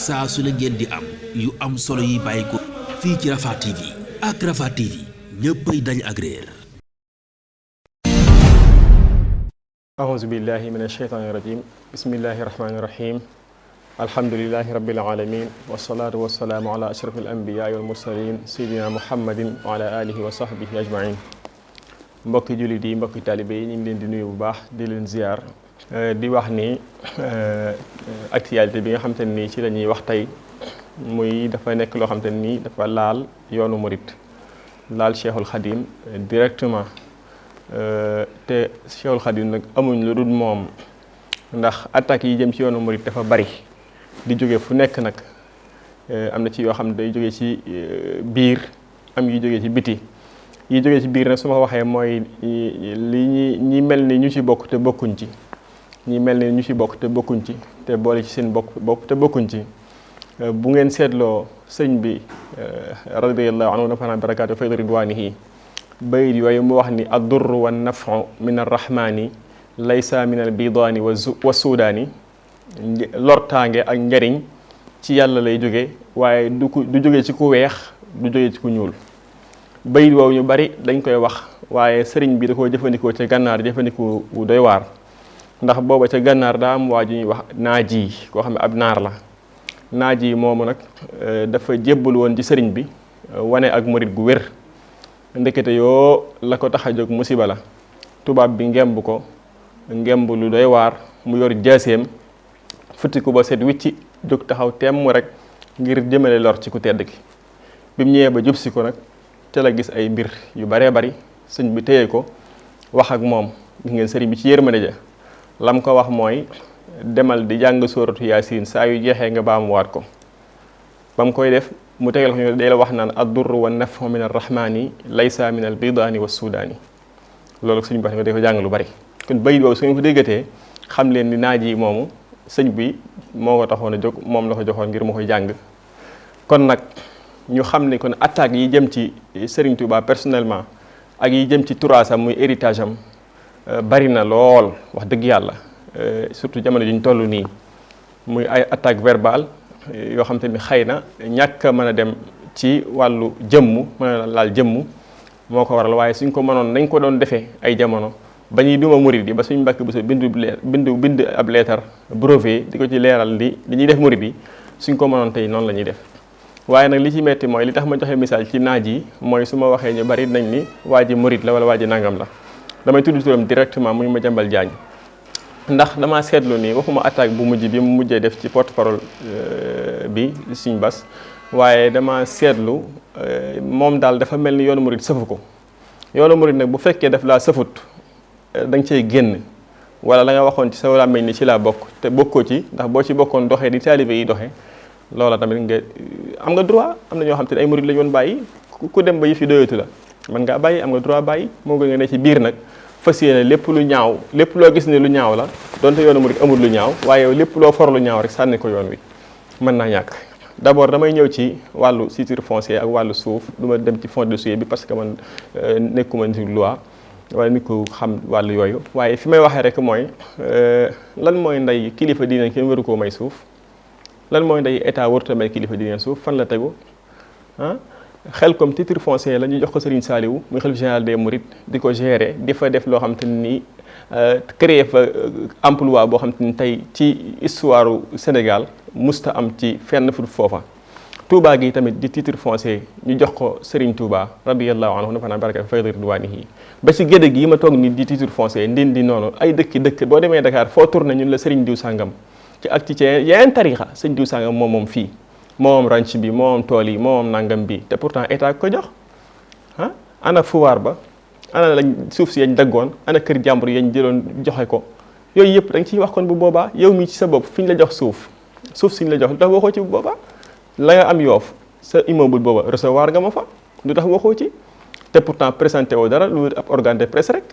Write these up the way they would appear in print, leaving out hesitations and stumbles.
saa su ne ngeen di am yu am solo yi bàyyi ko fii ci Rafah TV ak Rafah TV ñëppay dañ ak réer. أعوذ بالله من الشيطان الرجيم بسم الله الرحمن الرحيم الحمد لله رب العالمين والصلاة والسلام على أشرف الأنبياء والمرسلين سيدنا محمد وعلى آله وصحبه أجمعين mbokki jullit yi mbokki taalibe yi ñu ngi leen di nuyu bu baax di leen ziar di wax ni actualité bi nga xamante ne nii ci la ñuy wax tey muy dafa nekk loo xamante ne nii dafa laal yoonu murit laal Cheikhul Khadim directement te Cheikhul Khadim nag amuñ lu dul moom ndax attaques yi jëm ci yoonu murit dafa bari di jóge fu nekk nag am na ci yoo xam ne day jóge ci biir am yu jóge ci biti yi jógee ci biir nag su ma waxee mooy li ñi mel ni ñu ci bokk te bokkuñ ci ñi mel ni ñu ci bokk te bokkuñ ci te boole ci seen bopp te bokkuñ ci bu ngeen seetloo sëñ bi radiyallahu anhu nafana barakaatu fayda ridwanihi bayit yooyu mu wax ni ad-durru wa nafu min arrahmani laysa min al bidaani wa suudaani lortaange ak njariñ ci yàlla lay jóge waaye du jóge ci ku weex du jóge ci ku ñuul bayit woowu ñu bari dañ koy wax waaye sëriñ bi da koo jëfandikoo ca gànnaar jëfandikoo bu doy waar ndax booba ca gànnaar daa am waa ju ñuy wax naaji koo xam ne ab naar la naaji moomu nag dafa jébbal woon ci sëriñ bi wane ak murit gu wér ndekete yoo la ko tax a jóg musiba la tubaab bi ngemb ko ngemb lu doy waar mu yor jaaseem futti ko ba set wicci jóg taxaw temm rek ngir jëmale lor ci ku tedd ki bi mu ñëwee ba jub si ko nag te la gis ay mbir yu baree bari sëñ bi téye ko wax ak moom gis ngeen sëriñ bi ci yërmande ja lam ko wax mooy demal di jàng sóoratu yaasin saa yu jeexee nga baamuwaat ko ba mu koy def mu tegal ko ñu day la wax naan ad-durru wa nafu min arrahmani laysa min al bidaani wa suudaani loolu sëñ bi wax nga day ko jàng lu bari kon bayit boobu su ngeen ko déggatee xam leen ni naaj yi moomu sëñ bi moo ko taxoon a jóg moom la ko joxoon ngir mu koy jàng kon nag ñu xam ne kon attaques yi jëm ci Serigne Touba personnellement ak yi jëm ci turaasam muy héritage am bari na lool wax dëgg yàlla surtout jamono ji ñu toll nii muy ay attaque verbale yoo xam te ni xëy na ñàkk a mën a dem ci wàllu jëmm mën a laal jëmm moo ko waral waaye suñ ko mënoon nañ ko doon defee ay jamono ba ñuy duma murid yi ba suñ mbàkk bu sa bind ab leetar brevet di ko ci leeral li ñuy def murid yi suñ ko mënoon tey noonu la ñuy def waaye nag li ci metti mooy li tax ma joxe misaal ci naaj yi mooy su ma waxee ñu bari nañ ni waa ji murit la wala waa ji nangam la damay tudd turam directement muy Madiambal Diagne ndax damaa seetlu ni waxuma attaque bu mujj bi mu mujjee def ci porte parole bi Sëñ Bass waaye dama seetlu moom daal dafa mel ni yoonu murit sëfu ko yoonu murit nag bu fekkee daf laa sëfut da nga cey génn wala la nga waxoon ci sa làmmiñ ni ci laa bokk te bokkoo ci ndax boo ci bokkoon doxee di taalibe yi doxee loola tamit nga am nga droit am na ñoo xam te ne ay murid la ñu woon bàyyi ku dem ba yëf yi doyatu la man ngaa bàyyi am nga droit bàyyi moo gën nga ne ci biir nag fas yéene lépp lu ñaaw lépp loo gis ne lu ñaaw la donte yoonu murid amul lu ñaaw waaye lépp loo for lu ñaaw rek sànni ko yoon wi mën naa ñàkk d'abord damay ñëw ci wàllu titre foncier ak wàllu suuf du ma dem ci fond de dossier bi parce que man nekkuma nit loi wala nit ko xam wàllu yooyu waaye fi may waxee rek mooy lan mooy ndey kilifa diine kenn waru koo may suuf lan mooy ndey état warut a may kilifa diine suuf fan la tegu xel comme titre foncier la ñu jox ko Serigne Saliou muy xalif général des Mourides di ko gérer di fa def loo xam te ni créer fa emploi boo xam te ni tey ci histoire Sénégal musta am ci fenn fu foofa. Touba gi tamit di titre foncier ñu jox ko Serigne Touba radiyallahu anhu nafa naa baraka fayda ridwanihi ba ci gédé gi ma toog ni di titre foncier ndindi noonu ay dëkk boo demee Dakar foo tourné ñun la Serigne diw sàngam ci ak ci yeneen tarixa sëñ diw sàngam moom fii moom ranch bi moom tool yi moom nangam bi te pourtant état ko jox ana fuwaar ba ana lañ suuf si yañ daggoon ana kër jàmbur yañ jëloon joxe ko yooyu yëpp da nga ciy wax kon bu boobaa yow mi ci sa bopp fi ñu la jox suuf si ñu la jox lu tax waxoo ci bu boobaa la nga am yoof sa immeuble booba recevoir nga ma fa lu tax waxoo ci te pourtant présenté woo dara lu ab organe de presse rek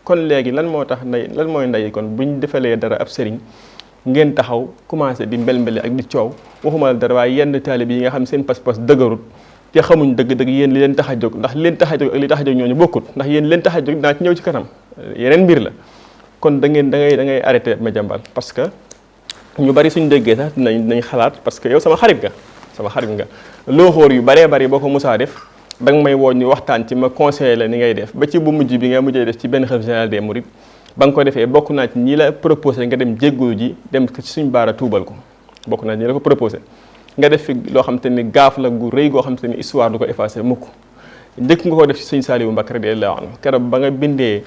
kon léegi lan moo tax lan mooy ndey kon buñ defalee dara ab sëriñ ngeen taxaw commencé di mbel-mbeli ak di coow waxuma la dara waaye yenn taalib yi nga xam seen pas-pas dëgërut te xamuñ dëgg-dëgg yéen li leen tax a jóg ndax leen tax a jóg ak li tax a jóg ñooñu bokkut ndax yéen leen tax a jóg dinaa ci ñëw ci kanam yeneen mbir la kon da ngay arrêté Madiambal parce que ñu bari suñ déggee sax dinañ xalaat parce que yow sama xarit nga looxóor yu baree bari boo ko musaa def da nga may woo ñu waxtaan ci ma conseiller la ni ngay def ba ci bu mujj bi nga mujjee def ci benn xalifa général des mourides ba nga ko defee bokk naa ci ñi la proposé nga dem jéggulu ji dem ci suñ baara tuubal ko bokk naa ci ñi la ko proposé nga def fi loo xam te ni gaaf la gu rëy goo xam te ni histoire du ko effacé mukk njëkk nga ko def ci sëñ Saliou Mbacké radiyallahu anhu keroog ba nga bindee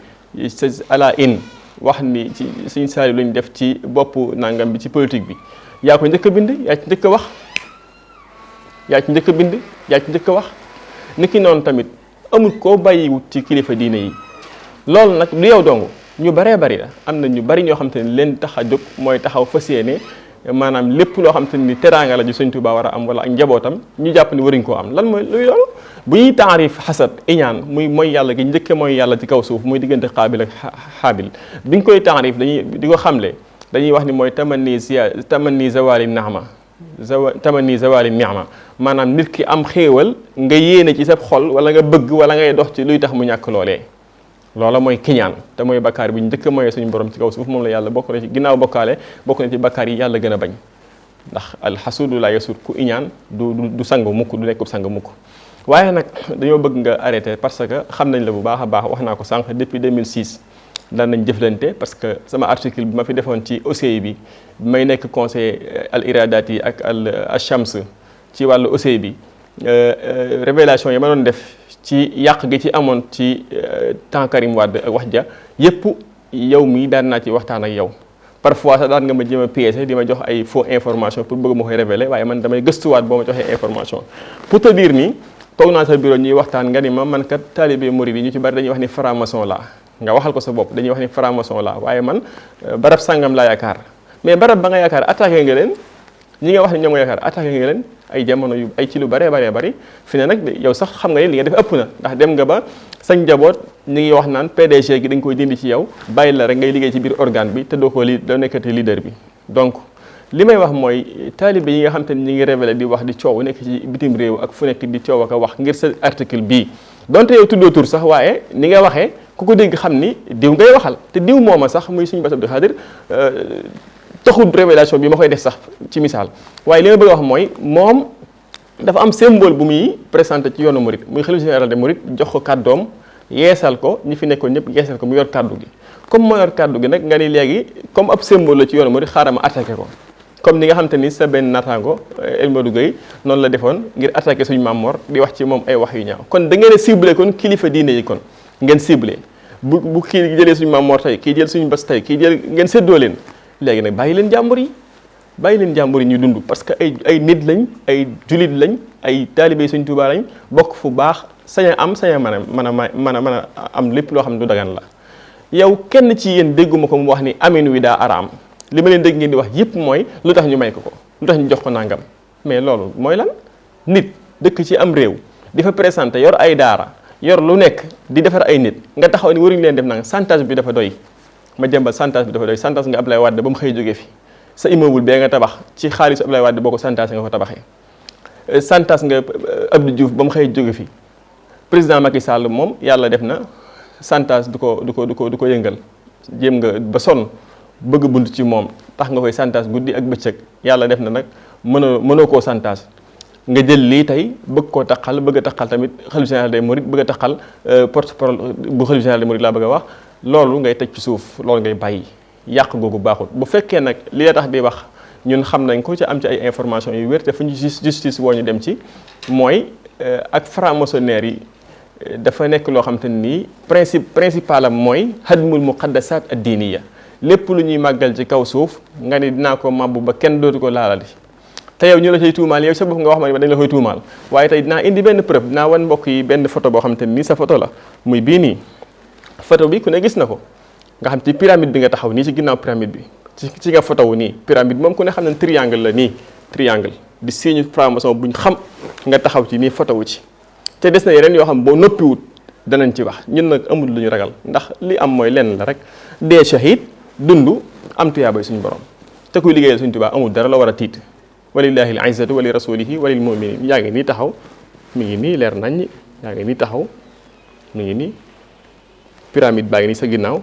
sa ala in wax ni ci sëñ Saliou lañ def ci boppu nangam bi ci politique bi yaa ko njëkk a bind yaa ci njëkk a wax yaa ci njëkk a bind yaa ci njëkk a wax niki noonu tamit amul koo bàyyiwut ci kilifa diine yi loolu nag lu yow dong ñu baree bari la am na ñu bari ñoo xam te ni leen tax a jóg mooy taxaw fas yéene maanaam lépp loo xam te ni teraanga la ju Sëñ Tuubaa war a am wala ak njabootam ñu jàpp ni waruñ koo am lan mooy luy loolu bu ñuy taarif xasad iñaan muy mooy yàlla gi njëkke mooy yàlla ci kaw suuf muy diggante xaabil ak xaabil bi ñu koy taarif dañuy di ko xamle dañuy wax ni mooy tamanni zawali naama tamanni zawali ni'ma maanaam nit ki am xéewal nga yéene ci sa xol wala nga bëgg wala ngay dox ci luy tax mu ñàkk loolee loola mooy kiñaan te mooy bakkaar bi njëkk a mooy suñu borom ci kaw suuf moom la yàlla bokk na ci ginnaaw bokkaale bokk na ci bakkaar yi yàlla gën a bañ ndax alxasuudu laa yasuud ku iñaan du sang mukk du nekkub sang mukk waaye nag dañoo bëgg nga arrêté parce que xam nañ la bu baax a baax wax naa ko sànq depuis 2006 daan nañ jëflante parce que sama article bi ma fi defoon ci OCI bi may nekk conseil al iradaat yi ak al shams ci wàllu OCI bi révélation yi ma doon def ci yàq gi ci amoon ci temps Karim Wade ak wax ja yépp yow mii daan naa ci waxtaan ak yow parfois sax daan nga ma jéem a piéger di ma jox ay faux information pour bëgg ma koy révéler waaye man damay gëstuwaat boo ma joxee information pour te dire ni toog naa sa bureau ñuy waxtaan nga ni ma man kat taalibe murid yi ñu ci bari dañuy wax ni franc-maçon laa nga waxal ko sa bopp dañuy wax ni franc-maçon laa waaye man barab sàngam laa yaakaar mais barab ba nga yaakaar attaqué nga leen ñi nga wax ni ñoom nga yaakaar attaqué nga leen ay jamono yu ay ci lu baree bari fi ne nag yow sax xam nga ni li nga def ëpp na ndax dem nga ba sañ njaboot ñi ngi wax naan PDG gi dañ koy dindi ci yow bàyyi la rek ngay liggéey ci biir organe bi te doo nekkati leader bi donc li may wax mooy taalibe yi nga xam te ni ñi ngi révélé di wax di coow nekk ci bitim réew ak fu nekk di coow ak a wax ngir sa article bii donte yow tuddoo tur sax waaye ni nga waxee ku ko dégg xam ni diw ngay waxal te diw mooma sax muy suñu Bass Abdou Khadre taxul révélation bi ma koy def sax ci misaal waaye li ma bëgg a wax mooy moom dafa am symbole bu muy présenté ci yoonu Mouride muy xalifa général des Mourides jox ko kàddoom yeesal ko ñi fi nekkoon ñëpp yeesal ko mu yor kàddu gi comme moo yor kàddu gi nag nga ni léegi comme ab symbole la ci yoonu Mouride xaaral ma attaqué ko comme ni nga xam te ni sa benn naataango El Modou Gueye noonu la defoon ngir attaqué suñu Maam Mor di wax ci moom ay wax yu ñaaw kon da ngeen a ciblé kon kilifa diine yi kon ngeen ciblé bu kii jëlee suñu Maam Mor tey kii jël suñu Bass tey kii jël ngeen séddoo leen léegi nag bàyyi leen jàmbur yi ñu dund parce que ay nit lañ ay julit lañ ay taalibe Sëñ Tuubaa lañ bokk fu baax sañ a mën a am lépp loo xam ne du dagan la yow kenn ci yéen dégguma ko mu wax ni amin wi daa araam li ma leen dégg ngeen di wax yëpp mooy lu tax ñu may ko lu tax ñu jox ko nangam mais loolu mooy lan nit dëkk ci am réew di fa présenté yor ay daara yor lu nekk di defar ay nit nga taxaw ni waruñu leen def nang chantage bi dafa doy ma jëmbal chantage bi dafa doy chantage nga Abdoulaye Wade ba mu xëy jóge fi sa immeuble bee nga tabax ci xaalisu Abdoulaye Wade boo ko chantage nga ko tabaxee chantage nga Abdou Diouf ba mu xëy jóge fi président Macky Sall moom yàlla def na chantage du ko yëngal jéem nga ba sonn bëgg bunt ci moom tax nga koy chantage guddi ak bëccëg yàlla def na nag mënoo koo chantage nga jël lii tey bëgg koo taqal bëgg a taqal tamit xalifa général des mourides bëgg a taqal porte-parole bu xalifa général des mourides laa bëgg a wax loolu ngay teg ci suuf loolu ngay bàyyi yàq googu baaxul bu fekkee nag li la tax di wax ñun xam nañ ko ci am ci ay information yu wér te fu ñu justice woo ñu dem ci mooy ak franc-maçonnaire yi dafa nekk loo xam te nii principal am mooy hadmul muqaddasat ad-diniya lépp lu ñuy màggal ci kaw suuf nga ni dinaa ko mabbu ba kenn dootu ko laalati te yow ñu la cay tuumaal yow sa bopp nga wax ma ne dañ la koy tuumaal waaye tey dinaa indi benn preuve dinaa wan mbokk yi benn photo boo xam te nii sa photo la muy bii nii photo bi ku ne gis na ko nga xam ci pyramide bi nga taxaw nii ci ginnaaw pyramide bi ci nga photo wu nii pyramide moom ku ne xam ne triangle la nii triangle di signe franc-maçon buñ xam nga taxaw ci nii photo wu ci te des na yeneen yoo xam boo noppiwut danañ ci wax ñun nag amul lu ñu ragal ndax li am mooy lenn la rek dee shahid dund am tuyaabay suñu borom te kuy liggéeyal suñu Tuubaa amul dara la war a tiit walillahi al izzatu wa li rasulihi wa lil muminin yaa ngi nii taxaw mi ngi nii leer nañ yaa ngi nii taxaw mi ngi nii pyramide baa ngi nii sa ginnaaw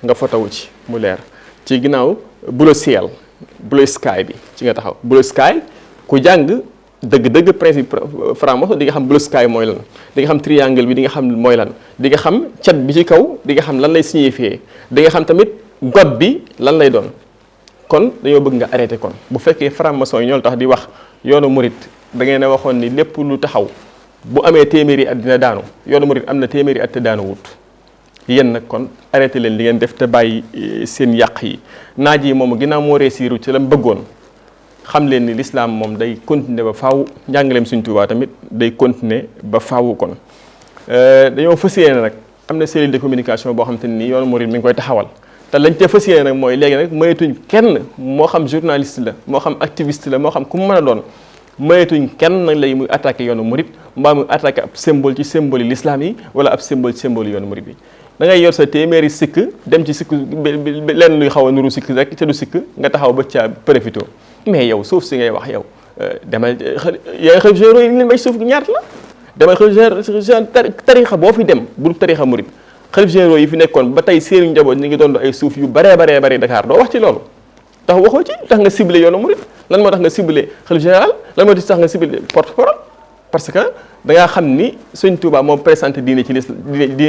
nga fotowu ci mu leer ci ginnaaw bleu ciel blue sky bi ci nga taxaw. blue sky ku jàng dëgg-dëgg principe franc-maçon di nga xam blue sky mooy lan, di nga xam triangle bi di nga xam mooy lan, di nga xam cat bi ci kaw di nga xam lan lay signifier, di nga xam tamit god bi lan lay doon. kon dañoo bëgg nga arrêté kon bu fekkee franc-maçon yi ñoo tax di wax yoonu murit da ngeen a waxoon ni lépp lu taxaw bu amee téeméeri at dina daanu, yoonu murit am na téeméeri at te daanu wut. yéen nag kon arrêté leen li ngeen def te bàyyi seen yàq yi. naaj yi moom ginnaaw moo réussiru ci la mu bëggoon xam leen ni l'islam moom day continuer ba faaw, njàngaleem Sëriñ Tuubaa tamit day continuer ba faaw. kon dañoo fas yéene nag am na cellule de communication boo xam te ni yoonu murit mi ngi koy taxawal. te lañ ca fas yéene nag mooy léegi nag mayetuñ kenn moo xam journaliste la moo xam activiste la moo xam ku mu mën a doon mayetuñ kenn nag lay muy attaqué yoonu murit mbaa muy attaqué ab symbole ci symbole yi l'islam yi wala ab symbole ci symbole yoonu murit bi. da ngay yor sa téeméeri sikk dem ci sikk lenn luy xaw a nuru sikk rek te du sikk nga taxaw ba ca profité mais yow suuf si ngay wax yow demal yaay xëy géro yi leen may suuf ñaata la demal xëy tarixa boo fi dem bu tarixa murit xalif généraux yi fi nekkoon ba tey seeni njaboot ñu ngi doon ay suuf yu baree Dakar doo wax ci loolu tax waxoo ci tax nga ciblé yoonu murit lan moo tax nga ciblé xalif général lan moo tax nga ciblé porte-parole parce que da ngaa xam ni Sëñ Tuubaa moo présenté diine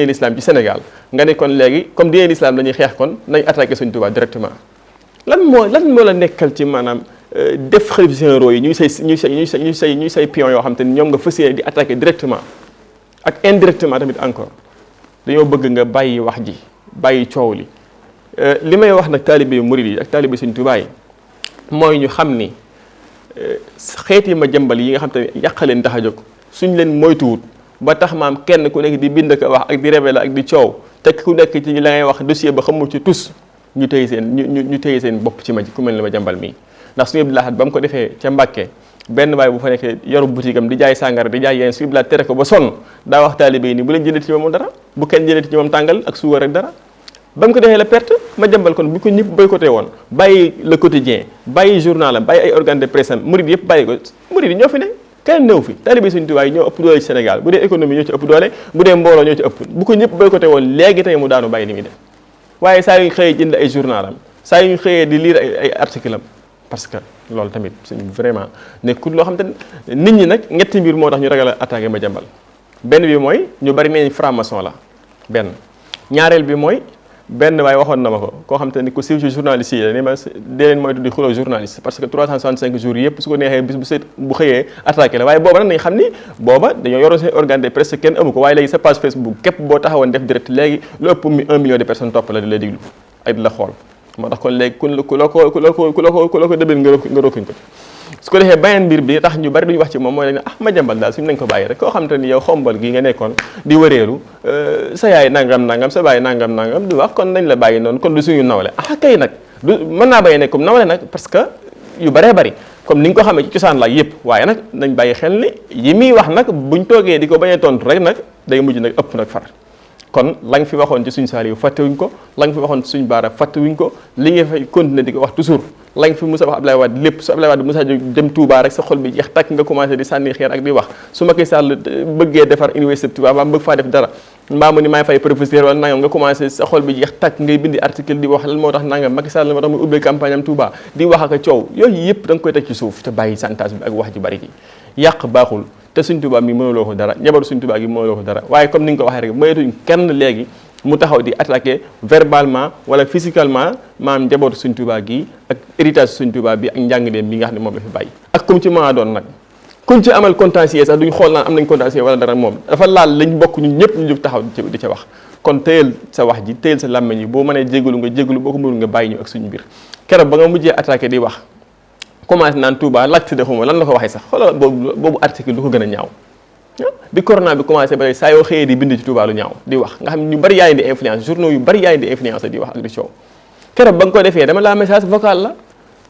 l'islam ci Sénégal nga ne kon léegi comme diine l'islam dañuy xeex kon nañ attaqué Sëñ Tuubaa directement lan moo la nekkal ci maanaam def xalif généraux yi ñuy say pion yoo xam te ni ñoom nga fas yéene di attaqué directement ak indirectement tamit encore. dañoo bëgg nga bàyyi wax ji bàyyi coow li may wax nag taalibe murid yi ak taalibe Sëriñ Tuubaa yi mooy ñu xam ni xeeti ma jëmbal yi nga xam te ne yàq leen tax a jóg suñ leen moytuwut ba tax maam kenn ku nekk di bind ko wax ak di révéler ak di coow te ku nekk ci la ngay wax dossier ba xamul ci tus ñu téye seen bopp ci ma ji ku mel ne ma jëmbal mii. ndax suñu Abdou Lahad ba mu ko defee ca Mbàkke benn baay bu fa nekkee yoru boutique am di jaay sàngara di jaay yéen suñu Abdou Lahad tere ko ba sonn daa wax taalibe yi ni bu leen jëndati ci moom dara bu kenn jëndati ci moom tàngal ak suukar ak dara. ba mu ko defee la perte ma jëmbal kon bu ko ñëpp boycotté woon bàyyi le quotidien bàyyi journal am bàyyi ay organe de presse am murid yëpp bàyyi ko murid yi ñoo fi ne kenn néew fi taalibe Sëriñ Tuubaa yi ñoo ëpp doole ci Sénégal bu dee économie ñoo ci ëpp doole bu dee mbooloo ñoo ci ëpp bu ko ñëpp boycotté woon léegi tey mu daanu bàyyi li muy def waaye saa yu xëyee jënd ay journal am saa yu xëyee di lire ay article am parce que loolu tamit suñ vraiment nekkul loo xam te nit ñi nag ñetti mbir moo tax ñu ragal a attaqué ma jëmbal benn bi mooy ñu bari neñ franc-maçon la benn ñaareel bi mooy benn waaye waxoon na ma ko koo xam te ni ku siiw ci journaliste yi la ni ma dee leen moytu di xuloo journaliste parce que 365 jours yëpp su ko neexee bis bu xëyee attaqué la waaye booba nag nañ xam ni booba dañoo yoroon seen organe de presse kenn amu ko waaye léegi sa page Facebook képp boo taxawoon def direct léegi lu ëpp 1 million de personnes topp la di la diglu ay di la xool moo tax kon léegi ku la ko dëbal nga rokkuñ ko su ko defee beneen mbir bi tax ñu bari duñu wax ci moom mooy lañ ne ma jëmbal daal suñu nañ ko bàyyi rek koo xam te ni yow xombal gi nga nekkoon di wëreelu sa yaay nangam sa baay nangam di wax kon nañ la bàyyi noonu kon du suñu nawle kay nag du mën naa bàyyi nekk comme nawle nag parce que yu baree bari comme ni nga ko xamee ci cosaan la yëpp waaye nag nañ bàyyi xel ni yi muy wax nag buñ toogee di ko bañ a tontu rek nag day mujj nag ëpp nag far kon la nga fi waxoon ci suñ Saaliw fàttewuñ ko la nga fi waxoon ci suñ Baara fàttewuñ ko li nga fay continuer di ko wax toujours la nga fi Moussa wax Abdoulaye Wade lépp su Abdoulaye Wade Moussa dem Touba rek sa xol bi jeex takk nga commencé di sànni xeer ak di wax su Macky Sall bëggee defar université Touba mbaa bëgg faa def dara mbaa mu ni maay fay professeur wala nangam nga commencé sa xol bi jeex takk ngay bindi article di wax lan moo tax nangam Macky Sall moo tax muy ubbee campagne am Touba di wax ak a coow yooyu yëpp da nga koy teg ci suuf te bàyyi santage bi ak wax ji bari ji yàq baaxul te Sëriñ Tuubaa mi mënuloo ko dara njabaru Sëriñ Tuubaa gi mënuloo ko dara waaye comme ni nga ko waxee rek moyetuñ kenn léegi mu taxaw di attaqué verbalement wala physiquement maanaam njabootu Sëriñ Tuubaa gi ak héritage Sëriñ Tuubaa bi ak njàngaleem mi nga xam ne moom la fi bàyyi ak comme ci maa doon nag kuñ ci amal contentieux sax duñ xool naan am nañ contentieux wala dara moom dafa laal lañ bokk ñun ñëpp ñu jóg taxaw di ca wax kon téyel sa wax ji téyel sa làmmiñ yi boo mënee jégalu nga jégalu boo ko mënul nga bàyyi ñu ak suñu mbir keroog ba nga mujjee attaqué di wax commencé naan Touba l'acte de xuma lan la ko waxee sax xoolal boobu article du ko gën a ñaaw bi corona bi commencé ba saa yoo xëyee di bind ci Touba lu ñaaw di wax nga xam ne ñu bari yaa ngi di influence journaux yu bari yaa ngi di influence di wax ak di coow keroog ba nga ko defee dama laa message vocal la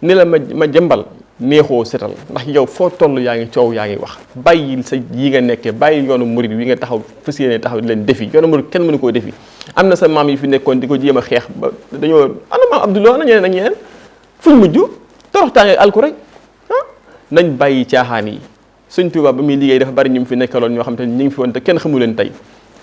ni la ma jëmbal neexoo setal ndax yow foo toll yaa ngi coow yaa ngi wax bàyyi sa yi nga nekkee bàyyi yoonu murid wi nga taxaw fas yéene taxaw di leen defi yoonu murid kenn mënu koo defi am na sa maam yi fi nekkoon di ko jéem a xeex ba dañoo ana maam Abdoulaye ana ñeneen ak ñeneen fuñ mujj toroxtaange alku rek nañ bàyyi caaxaan yi Sëñ Tuubaa ba muy liggéey dafa bari ñu fi nekkaloon ñoo xam te ñu ngi fi woon te kenn xamu leen tey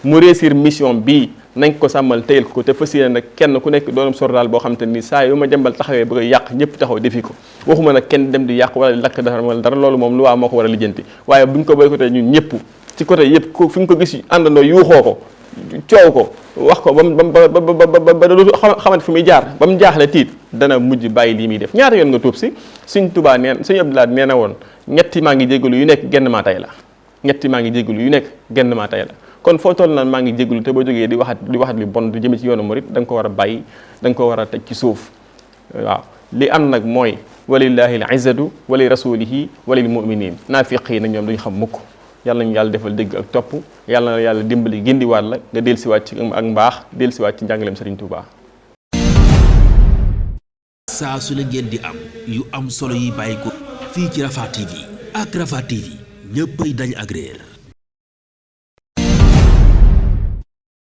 mu réussir mission bii nañ ko sàmmal téyel ko te fas yéene nag kenn ku nekk doonam sordaal boo xam te ni saa yu ma jëmbal taxawee bëgg a yàq ñëpp taxaw defi ko waxuma nag kenn dem di yàq wala lakk dara wala dara loolu moom lu waa moo ko war a lijjanti waaye buñ ko boycotté ñun ñëpp ci côté yëpp ko fi nga ko gis àndandoo yuuxoo ko coow ko wax ko ba dootu xamante fi muy jaar ba mu jaaxle tiit dana mujj bàyyi lii muy def ñaata yoon nga tuub si Sëñ Tuubaa neen Sëñ Abdou Lahad nee na woon ñetti maa ngi jégalu yu nekk genn maa tay la ñetti maa ngi jégalu yu nekk genn maa tay la kon foo toll naan maa ngi jégalu te boo jógee di waxat li bon di jëme ci yoonu murit da nga ko war a bàyyi da nga ko war a teg ci suuf waaw li am nag mooy walillahi al izzatu wali rasulihi walil muminin naafiq yi nag ñoom duñ xam mukk yàlla nañu yàlla defal dégg ak topp yàlla na yàlla dimbali gindiwaat la nga dellusiwaat ci ak mbaax dellusiwaat ci njàngaleem Serigne Touba. saa su la ngeen di am yu am solo yi bàyyi ko fii ci Rafah TV ak Rafah TV ñëppay dañ ak réer